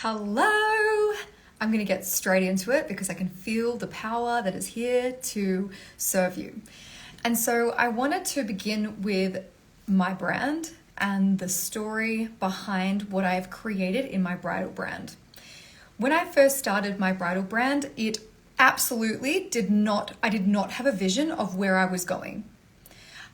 Hello! I'm going to get straight into it because I can feel the power that is here to serve you. And so I wanted to begin with my brand and the story behind what I've created in my bridal brand. When I first started my bridal brand, it absolutely I did not have a vision of where I was going.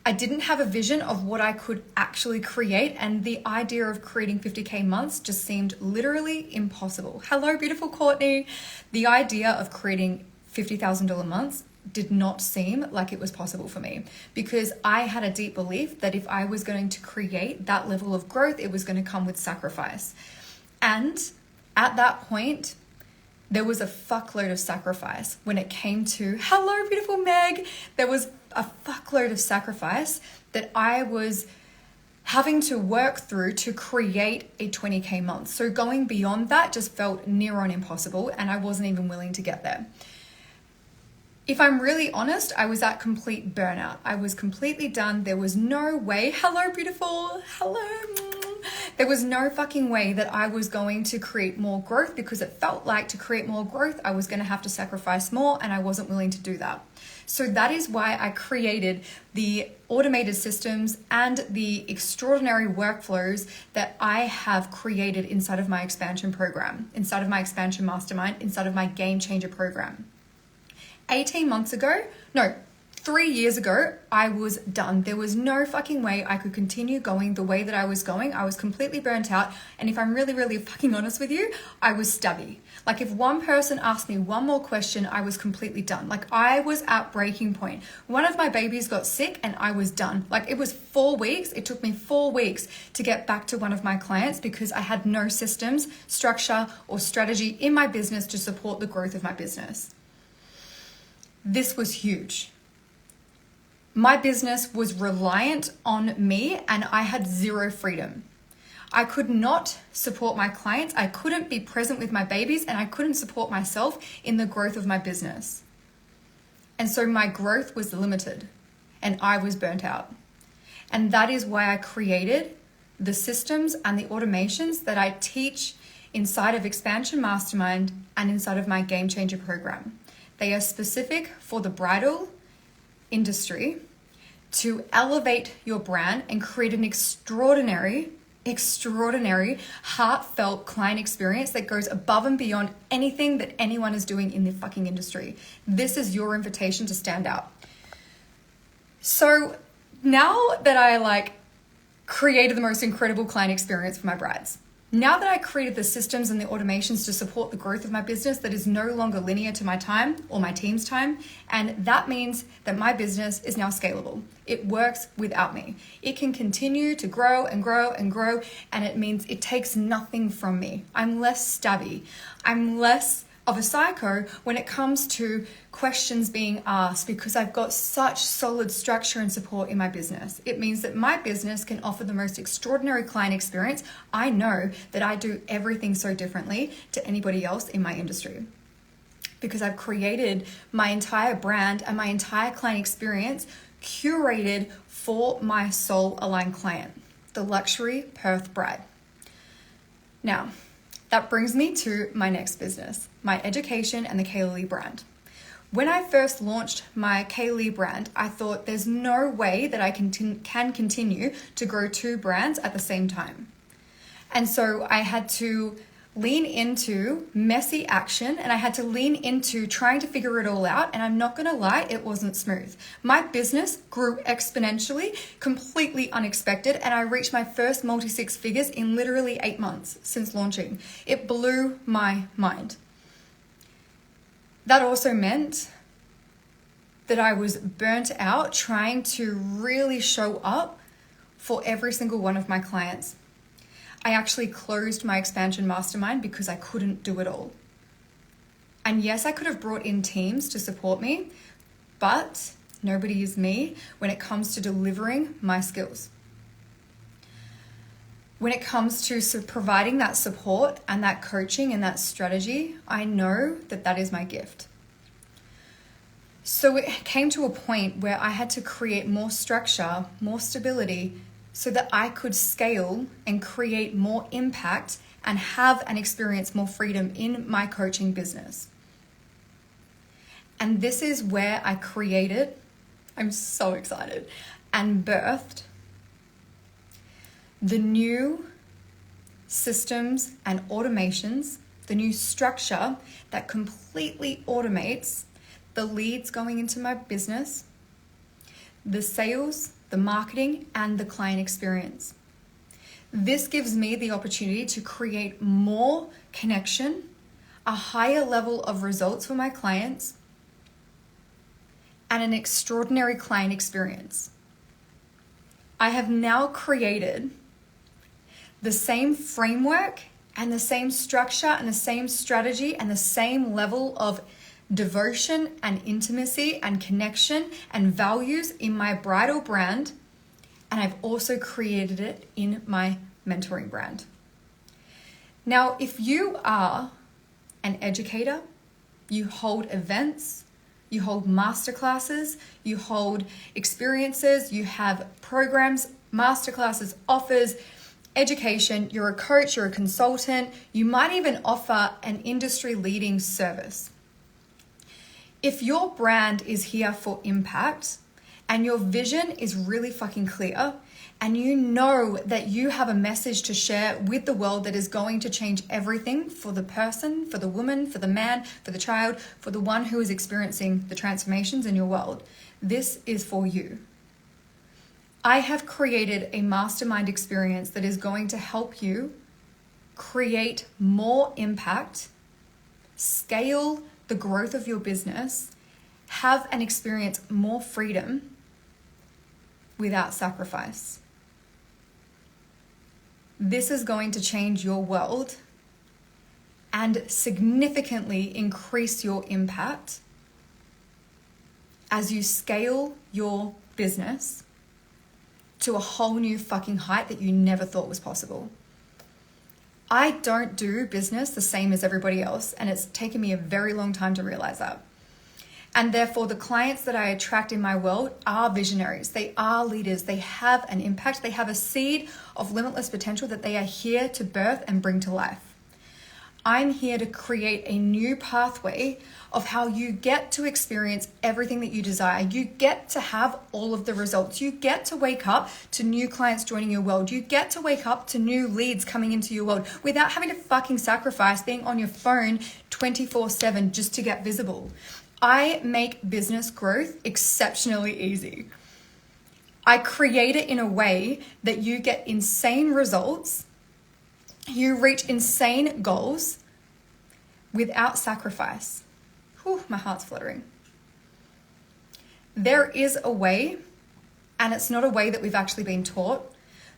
I didn't have a vision of what I could actually create, and the idea of creating 50K months just seemed literally impossible. Hello, beautiful Courtney. The idea of creating $50,000 months did not seem like it was possible for me because I had a deep belief that if I was going to create that level of growth, it was going to come with sacrifice. And at that point, there was a fuckload of sacrifice when it came to, hello, beautiful Meg. There was a fuckload of sacrifice that I was having to work through to create a 20K month. So going beyond that just felt near on impossible, and I wasn't even willing to get there. If I'm really honest, I was at complete burnout. I was completely done. There was no way, hello, beautiful, hello. There was no fucking way that I was going to create more growth because it felt like to create more growth, I was going to have to sacrifice more, and I wasn't willing to do that. So that is why I created the automated systems and the extraordinary workflows that I have created inside of my expansion program, inside of my expansion mastermind, inside of my game changer program. 3 years ago, I was done. There was no fucking way I could continue going the way that I was going. I was completely burnt out. And if I'm really, really fucking honest with you, I was stubby. Like if one person asked me one more question, I was completely done. Like I was at breaking point. One of my babies got sick and I was done. Like it was 4 weeks. It took me 4 weeks to get back to one of my clients because I had no systems, structure, or strategy in my business to support the growth of my business. This was huge. My business was reliant on me and I had zero freedom. I could not support my clients. I couldn't be present with my babies and I couldn't support myself in the growth of my business. And so my growth was limited and I was burnt out. And that is why I created the systems and the automations that I teach inside of Expansion Mastermind and inside of my Game Changer program. They are specific for the bridal industry to elevate your brand and create an extraordinary, heartfelt client experience that goes above and beyond anything that anyone is doing in the fucking industry. This is your invitation to stand out. So now that I created the most incredible client experience for my brides, now that I created the systems and the automations to support the growth of my business that is no longer linear to my time or my team's time, and that means that my business is now scalable. It works without me. It can continue to grow and grow and grow, and it means it takes nothing from me. I'm less stabby. I'm less of a psycho when it comes to questions being asked because I've got such solid structure and support in my business. It means that my business can offer the most extraordinary client experience. I know that I do everything so differently to anybody else in my industry because I've created my entire brand and my entire client experience curated for my soul-aligned client, the luxury Perth bride. Now, that brings me to my next business, my education and the Kaylee brand. When I first launched my Kaylee brand, I thought there's no way that I can continue to grow 2 brands at the same time. And so I had to lean into messy action and I had to lean into trying to figure it all out. And I'm not going to lie, it wasn't smooth. My business grew exponentially, completely unexpected. And I reached my first multi-6 figures in literally 8 months since launching. It blew my mind. That also meant that I was burnt out trying to really show up for every single one of my clients. I actually closed my expansion mastermind because I couldn't do it all. And yes, I could have brought in teams to support me, but nobody is me when it comes to delivering my skills. When it comes to providing that support and that coaching and that strategy, I know that that is my gift. So it came to a point where I had to create more structure, more stability, so that I could scale and create more impact and have and experience more freedom in my coaching business. And this is where I created, I'm so excited, and birthed the new systems and automations, the new structure that completely automates the leads going into my business, the sales, the marketing, and the client experience. This gives me the opportunity to create more connection, a higher level of results for my clients, and an extraordinary client experience. I have now created the same framework and the same structure and the same strategy and the same level of devotion and intimacy and connection and values in my bridal brand. And I've also created it in my mentoring brand. Now, if you are an educator, you hold events, you hold masterclasses, you hold experiences, you have programs, masterclasses, offers, education, you're a coach, you're a consultant, you might even offer an industry-leading service. If your brand is here for impact and your vision is really fucking clear and you know that you have a message to share with the world that is going to change everything for the person, for the woman, for the man, for the child, for the one who is experiencing the transformations in your world, this is for you. I have created a mastermind experience that is going to help you create more impact, scale the growth of your business, have and experience more freedom without sacrifice. This is going to change your world and significantly increase your impact as you scale your business to a whole new fucking height that you never thought was possible. I don't do business the same as everybody else, and it's taken me a very long time to realize that. And therefore, the clients that I attract in my world are visionaries. They are leaders. They have an impact. They have a seed of limitless potential that they are here to birth and bring to life. I'm here to create a new pathway of how you get to experience everything that you desire. You get to have all of the results. You get to wake up to new clients joining your world. You get to wake up to new leads coming into your world without having to fucking sacrifice being on your phone 24/7 just to get visible. I make business growth exceptionally easy. I create it in a way that you get insane results. You reach insane goals without sacrifice. Whew, my heart's fluttering. There is a way, and it's not a way that we've actually been taught,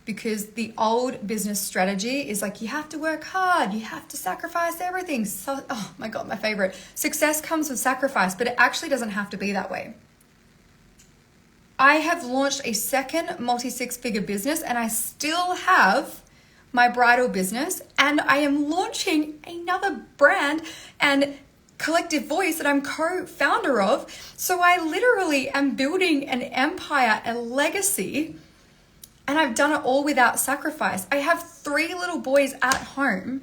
because the old business strategy is like, you have to work hard, you have to sacrifice everything. So, oh my God, my favorite. Success comes with sacrifice, but it actually doesn't have to be that way. I have launched a second multi-six-figure business, and I still have my bridal business, and I am launching another brand and collective voice that I'm co-founder of. So I literally am building an empire, a legacy, and I've done it all without sacrifice. I have 3 little boys at home,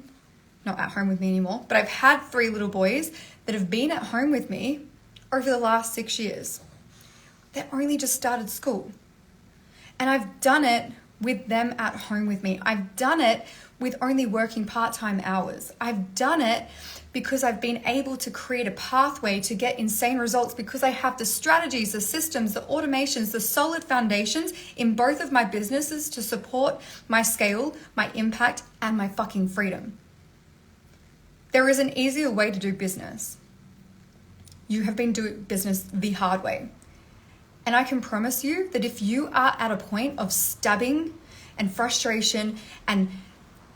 not at home with me anymore, but I've had 3 little boys that have been at home with me over the last 6 years. They only just started school. And I've done it with them at home with me. I've done it with only working part-time hours. I've done it because I've been able to create a pathway to get insane results, because I have the strategies, the systems, the automations, the solid foundations in both of my businesses to support my scale, my impact, and my fucking freedom. There is an easier way to do business. You have been doing business the hard way. And I can promise you that if you are at a point of stabbing and frustration and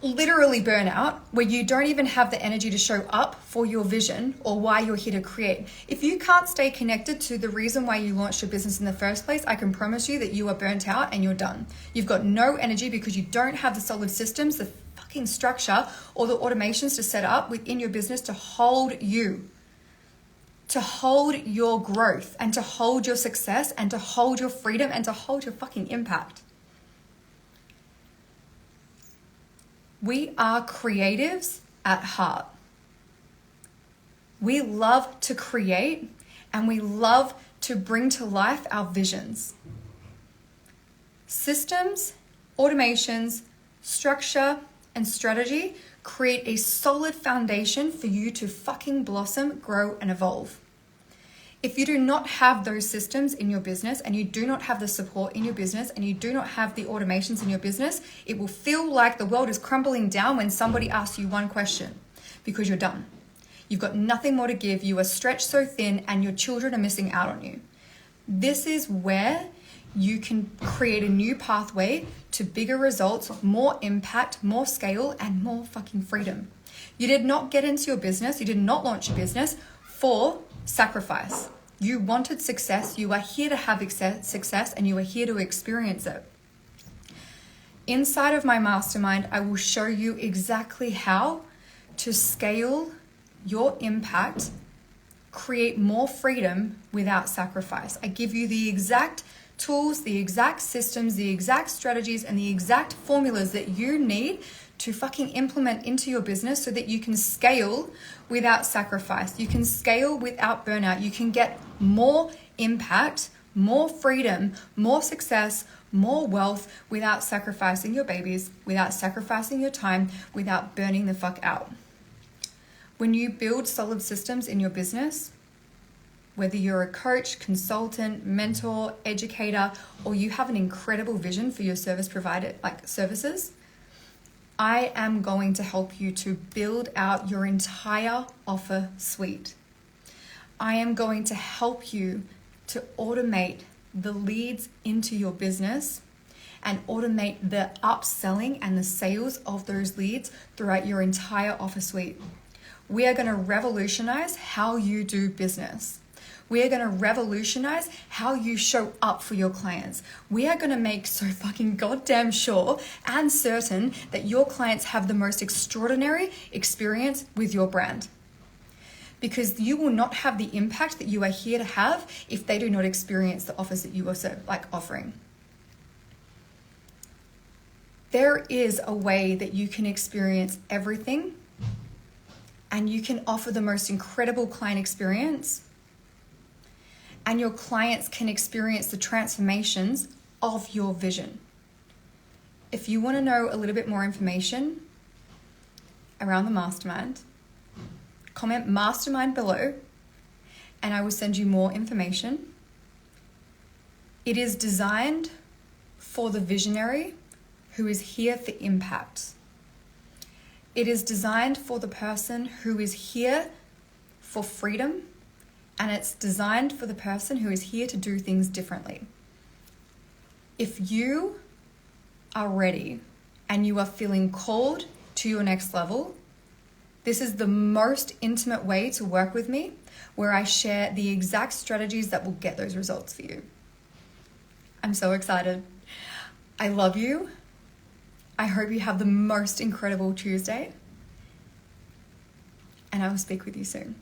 literally burnout, where you don't even have the energy to show up for your vision or why you're here to create, if you can't stay connected to the reason why you launched your business in the first place, I can promise you that you are burnt out and you're done. You've got no energy because you don't have the solid systems, the fucking structure, or the automations to set up within your business to hold you, to hold your growth, and to hold your success, and to hold your freedom, and to hold your fucking impact. We are creatives at heart. We love to create and we love to bring to life our visions. Systems, automations, structure, and strategy create a solid foundation for you to fucking blossom, grow, and evolve. If you do not have those systems in your business and you do not have the support in your business and you do not have the automations in your business, it will feel like the world is crumbling down when somebody asks you one question because you're done. You've got nothing more to give. You are stretched so thin and your children are missing out on you. This is where you can create a new pathway to bigger results, more impact, more scale, and more fucking freedom. You did not get into your business. You did not launch your business for sacrifice. You wanted success. You are here to have success and you are here to experience it. Inside of my mastermind, I will show you exactly how to scale your impact, create more freedom without sacrifice. I give you the exact tools, the exact systems, the exact strategies, and the exact formulas that you need to fucking implement into your business so that you can scale without sacrifice. You can scale without burnout. You can get more impact, more freedom, more success, more wealth without sacrificing your babies, without sacrificing your time, without burning the fuck out. When you build solid systems in your business, whether you're a coach, consultant, mentor, educator, or you have an incredible vision for your service provider, like services, I am going to help you to build out your entire offer suite. I am going to help you to automate the leads into your business and automate the upselling and the sales of those leads throughout your entire offer suite. We are going to revolutionize how you do business. We are going to revolutionize how you show up for your clients. We are going to make so fucking goddamn sure and certain that your clients have the most extraordinary experience with your brand. Because you will not have the impact that you are here to have if they do not experience the offers that you are offering. There is a way that you can experience everything and you can offer the most incredible client experience, and your clients can experience the transformations of your vision. If you want to know a little bit more information around the mastermind, comment mastermind below and I will send you more information. It is designed for the visionary who is here for impact. It is designed for the person who is here for freedom, and it's designed for the person who is here to do things differently. If you are ready and you are feeling called to your next level, this is the most intimate way to work with me, where I share the exact strategies that will get those results for you. I'm so excited. I love you. I hope you have the most incredible Tuesday, and I will speak with you soon.